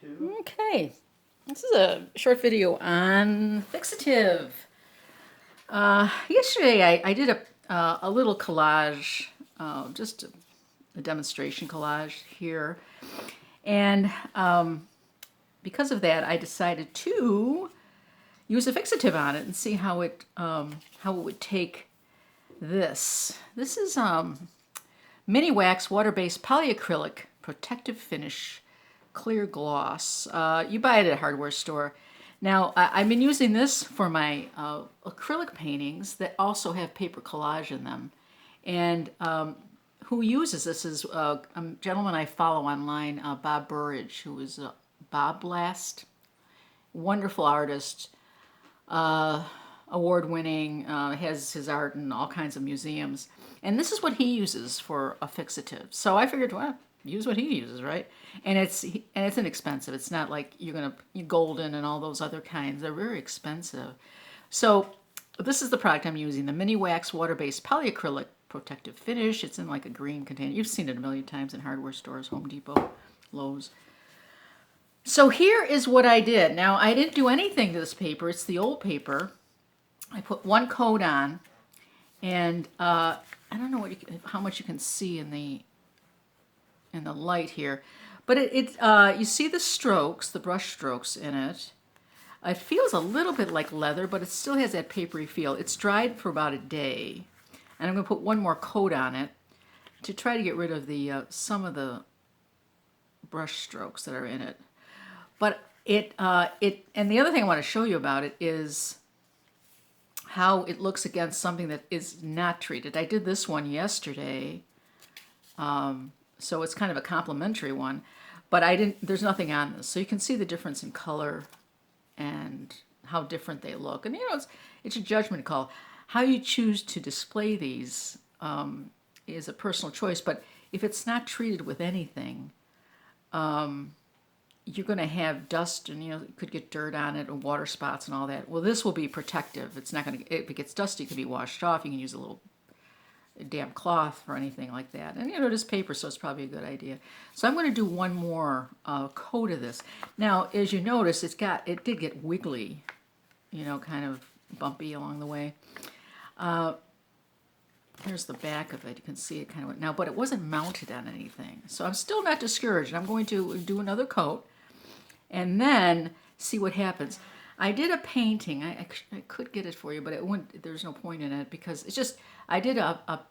Okay, this is a short video on Fixative. Yesterday I did a little collage, just a demonstration collage here, and because of that I decided to use a fixative on it and see how it would take this. This is Minwax water-based polyacrylic protective finish clear gloss. You buy it at a hardware store. Now, I've been using this for my acrylic paintings that also have paper collage in them. And who uses this is a gentleman I follow online, Bob Burridge, who is Bob Blast. Wonderful artist, award-winning, has his art in all kinds of museums. And this is what he uses for a fixative. So I figured, well, use what he uses, right? And it's inexpensive. It's not like you're gonna golden and all those other kinds. They're very expensive. So this is the product I'm using, the Minwax water-based polyacrylic protective finish. It's in like a green container. You've seen it a million times in hardware stores, Home Depot, Lowe's. So here is what I did. Now, I didn't do anything to this paper. It's the old paper. I put one coat on, and I don't know how much you can see in the light here, but you see the strokes, the brush strokes in it. It feels a little bit like leather, but it still has that papery feel. It's dried for about a day, and I'm going to put one more coat on it to try to get rid of the some of the brush strokes that are in it. But and the other thing I want to show you about it is how it looks against something that is not treated. I did this one yesterday, so it's kind of a complimentary one, but there's nothing on this. So you can see the difference in color and how different they look. And it's a judgment call. How you choose to display these is a personal choice, but if it's not treated with anything, you're going to have dust, and you could get dirt on it and water spots and all that. Well, this will be protective. It's not going to, if it gets dusty, it can be washed off. You can use a little damp cloth or anything like that. And it is paper, so it's probably a good idea. So I'm going to do one more coat of this. Now, as you notice, it did get wiggly, kind of bumpy along the way. Here's the back of it. You can see it kind of now, but it wasn't mounted on anything. So I'm still not discouraged. I'm going to do another coat and then see what happens. I did a painting. I could get it for you, but it wouldn't. There's no point in it because it's just I did a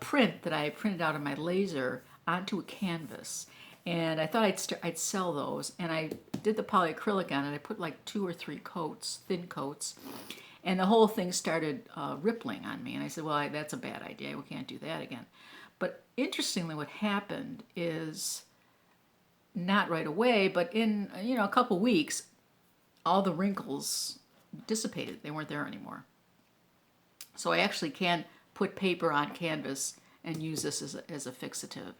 print that I printed out of my laser onto a canvas, and I thought I'd sell those. And I did the polyacrylic on it. I put like 2 or 3 coats, thin coats, and the whole thing started rippling on me. And I said, well, that's a bad idea. We can't do that again. But interestingly, what happened is not right away, but in a couple weeks, all the wrinkles dissipated. They weren't there anymore. So I actually can put paper on canvas and use this as a fixative.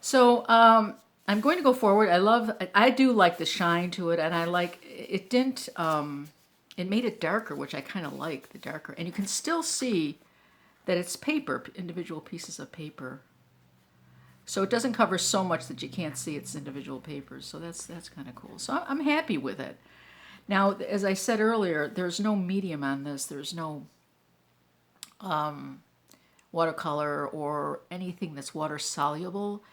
So I'm going to go forward. I do like the shine to it, and I like it didn't. It made it darker, which I kind of like the darker, and you can still see that it's paper, individual pieces of paper. So it doesn't cover so much that you can't see its individual papers. So that's kind of cool. So I'm happy with it. Now, as I said earlier, there's no medium on this. There's no watercolor or anything that's water soluble,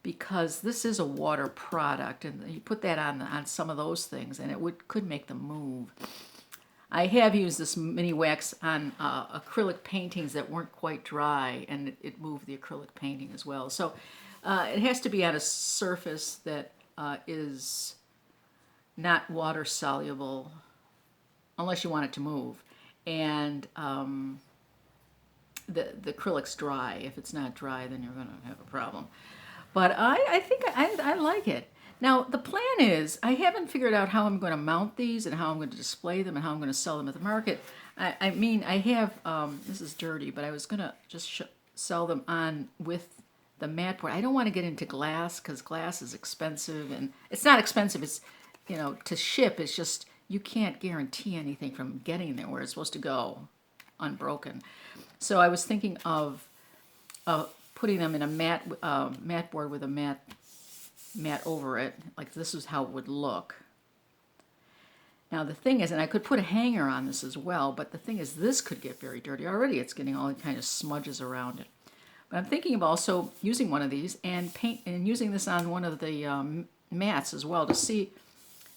because this is a water product, and you put that on some of those things, and it could make them move. I have used this Minwax on acrylic paintings that weren't quite dry, and it moved the acrylic painting as well. So it has to be on a surface that is not water soluble, unless you want it to move. And the acrylic's dry. If it's not dry, then you're going to have a problem. But I think I like it. Now, the plan is, I haven't figured out how I'm going to mount these and how I'm going to display them and how I'm going to sell them at the market. I mean, I have, this is dirty, but I was going to just sell them on with the mat board. I don't want to get into glass because glass is expensive, and it's not expensive. It's, to ship, it's just, you can't guarantee anything from getting there where it's supposed to go unbroken. So I was thinking of putting them in a mat board with a matte mat over it. Like this is how it would look. Now the thing is, and I could put a hanger on this as well, but the thing is this could get very dirty. Already it's getting all kind of smudges around it. But I'm thinking of also using one of these and using this on one of the mats as well to see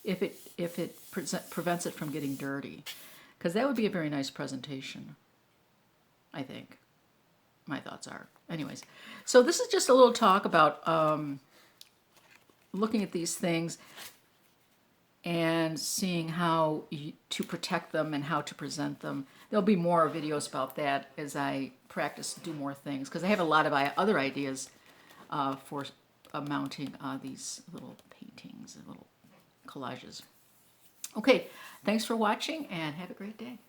if it prevents it from getting dirty. Because that would be a very nice presentation, I think. My thoughts are. Anyways, so this is just a little talk about looking at these things and seeing how to protect them and how to present them. There'll be more videos about that as I practice do more things, because I have a lot of other ideas for mounting these little paintings and little collages. Okay, thanks for watching and have a great day.